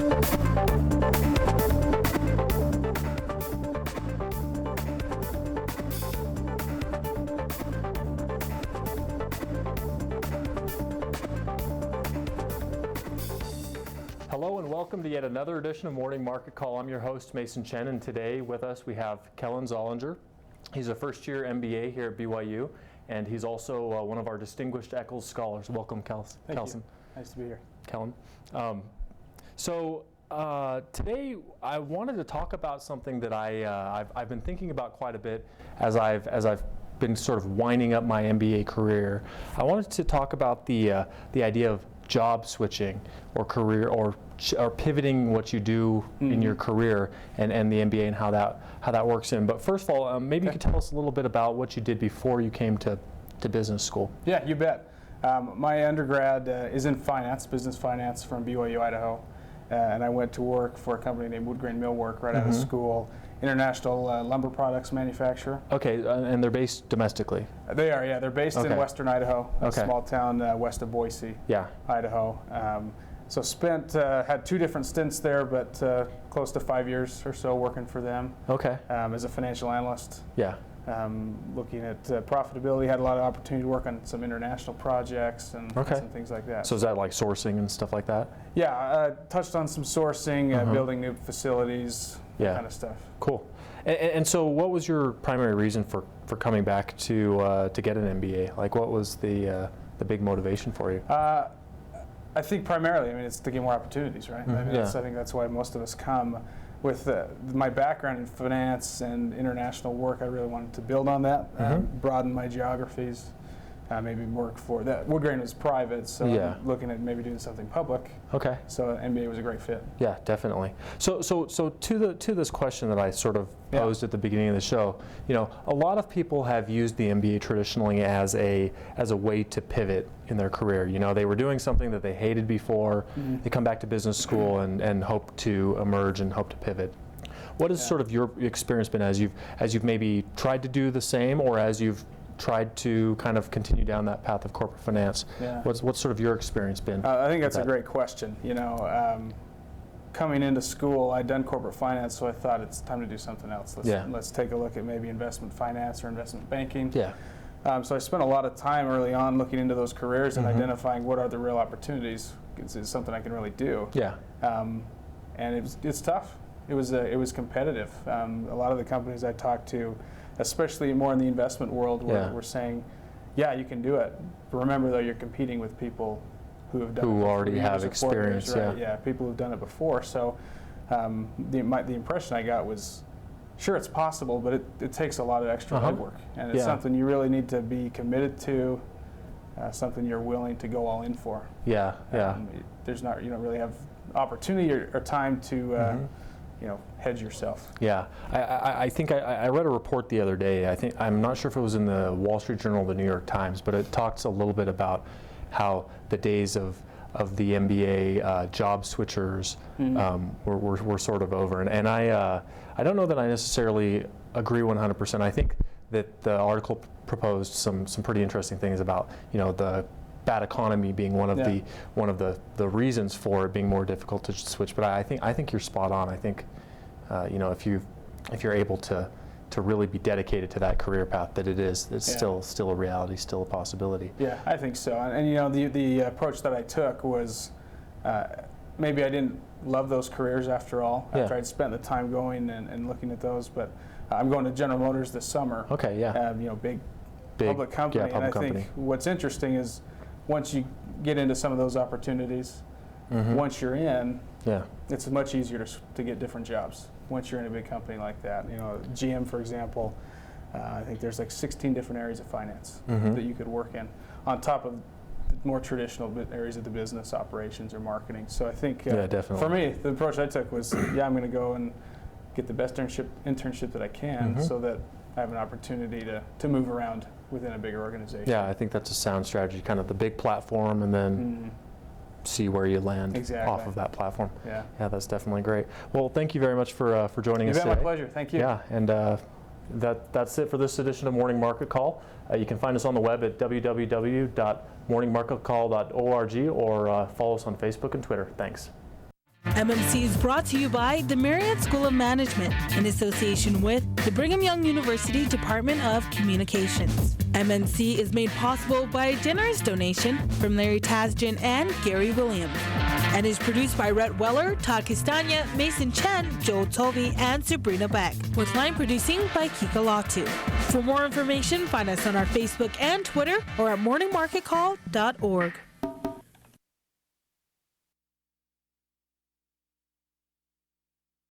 Hello and welcome to yet another edition of Morning Market Call. I'm your host, Mason Chen, and today with us we have Kellen Zollinger. He's a first-year MBA here at BYU, and he's also one of our distinguished Eccles scholars. Welcome, Kelson. Thank you. Nice to be here. Kellen. Today I wanted to talk about something that I've been thinking about quite a bit as I've been sort of winding up my MBA career. I wanted to talk about the idea of job switching or career or pivoting what you do in your career and the MBA and how that works in. But first of all, maybe you could tell us a little bit about what you did before you came to business school. Yeah, you bet. My undergrad is in finance, business finance from BYU, Idaho. And I went to work for a company named Wood Grain Millwork right out of school, international lumber products manufacturer. Okay, and they're based domestically? They are, yeah. They're based in western Idaho, a small town west of Boise, Idaho. So had 2 different stints there, but close to 5 years or so working for them. Okay. As a financial analyst. Yeah. Looking at profitability, had a lot of opportunity to work on some international projects and some things like that. So is that like sourcing and stuff like that? Yeah, touched on some sourcing, building new facilities, that kind of stuff. Cool. And so what was your primary reason for coming back to get an MBA? Like what was the big motivation for you? I think primarily, it's to get more opportunities, right? I think that's why most of us come. With my background in finance and international work, I really wanted to build on that, broaden my geographies, maybe work for that. Wood Grain was private, so I'm looking at maybe doing something public. Okay. So MBA was a great fit. Yeah, definitely. So to this question that I sort of posed at the beginning of the show, a lot of people have used the MBA traditionally as a way to pivot in their career. They were doing something that they hated before. They come back to business school and hope to emerge and hope to pivot. What has sort of your experience been as you've maybe tried to do the same, or as you've tried to kind of continue down that path of corporate finance? What's sort of your experience been? I think that's a great question. Coming into school, I'd done corporate finance, so I thought it's time to do something else. Let's take a look at maybe investment finance or investment banking. So I spent a lot of time early on looking into those careers and identifying what are the real opportunities. Is something I can really do. And it's tough. It was competitive. A lot of the companies I talked to, especially more in the investment world, were saying, yeah, you can do it. But remember, though, you're competing with people who have done it. Who already have experience. Right? Yeah, people who've done it before. So the impression I got was, sure, it's possible, but it takes a lot of extra legwork. And it's something you really need to be committed to, something you're willing to go all in for. There's not, you don't really have opportunity or time to hedge yourself. Yeah, I think I read a report the other day. I'm not sure if it was in the Wall Street Journal or the New York Times, but it talks a little bit about how the days of the MBA job switchers were sort of over. And I don't know that I necessarily agree 100%. I think that the article proposed some pretty interesting things about the bad economy being one of the reasons for it being more difficult to switch. But I think you're spot on. I think if you're able to really be dedicated to that career path, that it's still a reality, still a possibility. Yeah, I think so. And the approach that I took was maybe I didn't love those careers after all. After I'd spent the time going and looking at those, but I'm going to General Motors this summer. Okay, yeah. Big public company. Yeah, public and I think what's interesting is once you get into some of those opportunities, once you're in, it's much easier to get different jobs once you're in a big company like that. GM, for example, I think there's like 16 different areas of finance that you could work in, on top of the more traditional areas of the business, operations or marketing. So I think for me, the approach I took was, I'm going to go and get the best internship that I can so that I have an opportunity to move around within a bigger organization. Yeah, I think that's a sound strategy, kind of the big platform and then see where you land off of that platform. Yeah, that's definitely great. Well, thank you very much for joining us today. My pleasure. Thank you. Yeah, and that's it for this edition of Morning Market Call. You can find us on the web at www.morningmarketcall.org or follow us on Facebook and Twitter. Thanks. MMC is brought to you by the Marriott School of Management in association with the Brigham Young University Department of Communications. MMC is made possible by a generous donation from Larry Tasjan and Gary Williams and is produced by Rhett Weller, Todd Castagna, Mason Chen, Joel Tovey, and Sabrina Beck, with line producing by Kika Latu. For more information, find us on our Facebook and Twitter or at morningmarketcall.org.